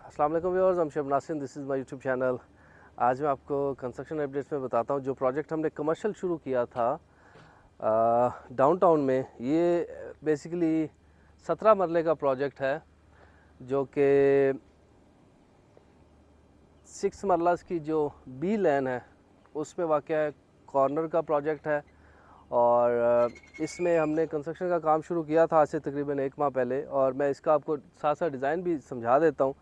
अस्सलाम वालेकुम viewers, I'm Sheb Nasir, this is my YouTube channel. आज मैं आपको कंस्ट्रक्शन अपडेट्स में बताता हूँ जो प्रोजेक्ट हमने कमर्शियल शुरू किया था डाउनटाउन में। ये बेसिकली 17 मरले का प्रोजेक्ट है जो कि 6 मरलास की जो बी लेन है उसमें वाक़या कॉर्नर का प्रोजेक्ट है। और इसमें हमने कंस्ट्रक्शन का काम शुरू किया था आज से तकरीबन 1 माह पहले, और मैं इसका आपको साथ साथ डिज़ाइन भी समझा देता हूँ।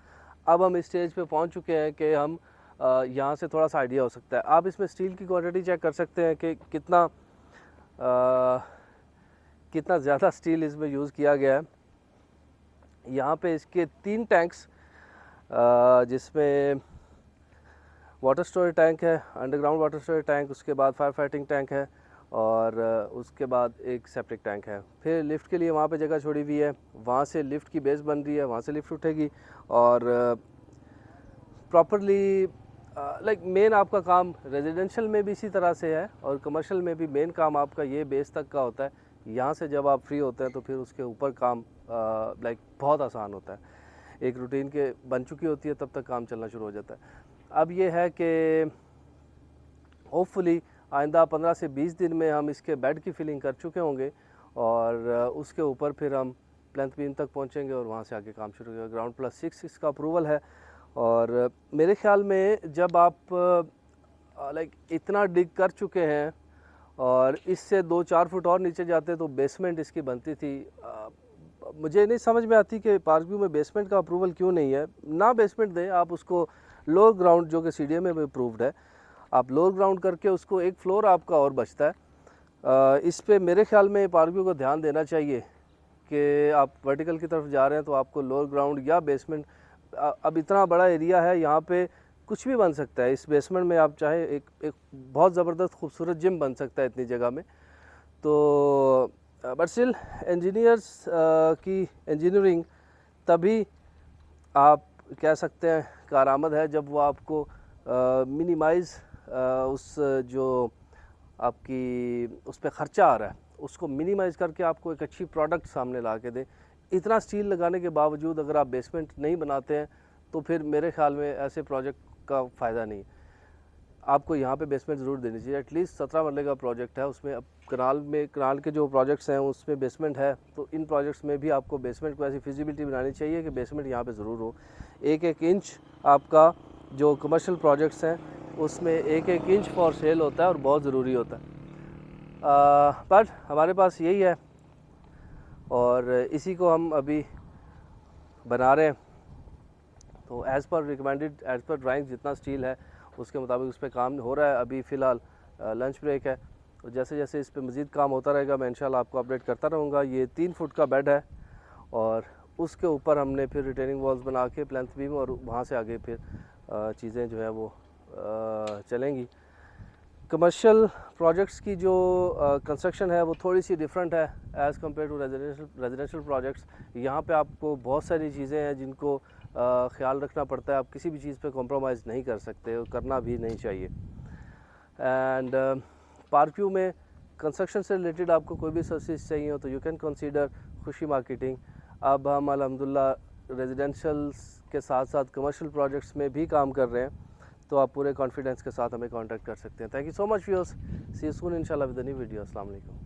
अब हम इस स्टेज पे पहुँच चुके हैं कि हम यहाँ से थोड़ा सा आइडिया हो सकता है। आप इसमें स्टील की क्वांटिटी चेक कर सकते हैं कि कितना ज़्यादा स्टील इसमें यूज़ किया गया है। यहाँ पे इसके 3 टैंक्स जिसमें वाटर स्टोरेज टैंक है, अंडरग्राउंड वाटर स्टोरेज टैंक, उसके बाद फायर फाइटिंग टैंक है और उसके बाद एक सेप्टिक टैंक है। फिर लिफ्ट के लिए वहाँ पे जगह छोड़ी हुई है, वहाँ से लिफ्ट की बेस बन रही है, वहाँ से लिफ्ट उठेगी और प्रॉपरली लाइक मेन आपका काम रेजिडेंशियल में भी इसी तरह से है और कमर्शियल में भी मेन काम आपका ये बेस तक का होता है। यहाँ से जब आप फ्री होते हैं तो फिर उसके ऊपर काम लाइक बहुत आसान होता है। एक रूटीन के बन चुकी होती है तब तक काम चलना शुरू हो जाता है। अब ये है कि होपफुली आइंदा 15 से 20 दिन में हम इसके बेड की फिलिंग कर चुके होंगे और उसके ऊपर फिर हम प्लेंथ बीम तक पहुंचेंगे और वहां से आगे काम शुरू होगा। ग्राउंड प्लस 6 इसका अप्रूवल है और मेरे ख्याल में जब आप लाइक इतना डिग कर चुके हैं और इससे 2-4 फुट और नीचे जाते तो बेसमेंट इसकी बनती थी। मुझे नहीं समझ में आती कि पार्क व्यू में बेसमेंट का अप्रूवल क्यों नहीं है। ना बेसमेंट दें, आप उसको लोअर ग्राउंड जो कि सीडीएम में भी अप्रूव्ड है, आप लोअर ग्राउंड करके उसको एक फ्लोर आपका और बचता है। इस पे मेरे ख्याल में पार्क व्यू को ध्यान देना चाहिए कि आप वर्टिकल की तरफ जा रहे हैं तो आपको लोअर ग्राउंड या बेसमेंट, अब इतना बड़ा एरिया है यहाँ पे कुछ भी बन सकता है। इस बेसमेंट में आप चाहे एक बहुत ज़बरदस्त खूबसूरत जिम बन सकता है इतनी जगह में। तो बट स्टिल इंजीनियर्स की इंजीनियरिंग तभी आप कह सकते हैं कारआमद है जब वो आपको मिनिमाइज़ उस जो आपकी उस पर ख़र्चा आ रहा है उसको मिनिमाइज़ करके आपको एक अच्छी प्रोडक्ट सामने ला के दे। इतना स्टील लगाने के बावजूद अगर आप बेसमेंट नहीं बनाते हैं तो फिर मेरे ख्याल में ऐसे प्रोजेक्ट का फ़ायदा नहीं। आपको यहाँ पे बेसमेंट ज़रूर देनी चाहिए। एटलीस्ट 17 मरले का प्रोजेक्ट है, उसमें अब कनाल के जो प्रोजेक्ट्स हैं उसमें बेसमेंट है, तो इन प्रोजेक्ट्स में भी आपको बेसमेंट को ऐसी फिजिबिलिटी बनानी चाहिए कि बेसमेंट यहाँ पे ज़रूर हो। एक इंच आपका जो कमर्शियल प्रोजेक्ट्स हैं उसमें एक इंच फॉर सेल होता है और बहुत ज़रूरी होता है। बट हमारे पास यही है और इसी को हम अभी बना रहे हैं। तो as per recommended, as per drawing जितना स्टील है उसके मुताबिक उस पर काम हो रहा है। अभी फ़िलहाल लंच ब्रेक है, तो जैसे जैसे इस पर मज़ीद काम होता रहेगा मैं इंशाल्लाह आपको अपडेट करता रहूँगा। ये 3 फुट का बेड है और उसके ऊपर हमने फिर रिटेनिंग वॉल्स बना के प्लेंथ बीम और वहाँ से आगे फिर चीज़ें जो है वो चलेंगी। कमर्शियल प्रोजेक्ट्स की जो कंस्ट्रक्शन है वो थोड़ी सी डिफरेंट है as compare to residential projects. यहाँ पे आपको बहुत सारी चीज़ें हैं जिनको ख्याल रखना पड़ता है। आप किसी भी चीज़ पे कॉम्प्रोमाइज़ नहीं कर सकते और करना भी नहीं चाहिए। एंड पार्क व्यू में कंस्ट्रक्शन से रिलेटेड आपको कोई भी सर्विस चाहिए हो तो यू कैन कंसीडर खुशी मार्केटिंग। अब हम अल्हम्दुलिल्लाह रेजिडेंशियल के साथ साथ कमर्शियल प्रोजेक्ट्स में भी काम कर रहे हैं, तो आप पूरे कॉन्फिडेंस के साथ हमें कांटेक्ट कर सकते हैं। Thank you so much viewers, see you soon इंशाल्लाह विद अ न्यू वीडियो। अस्सलाम वालेकुम।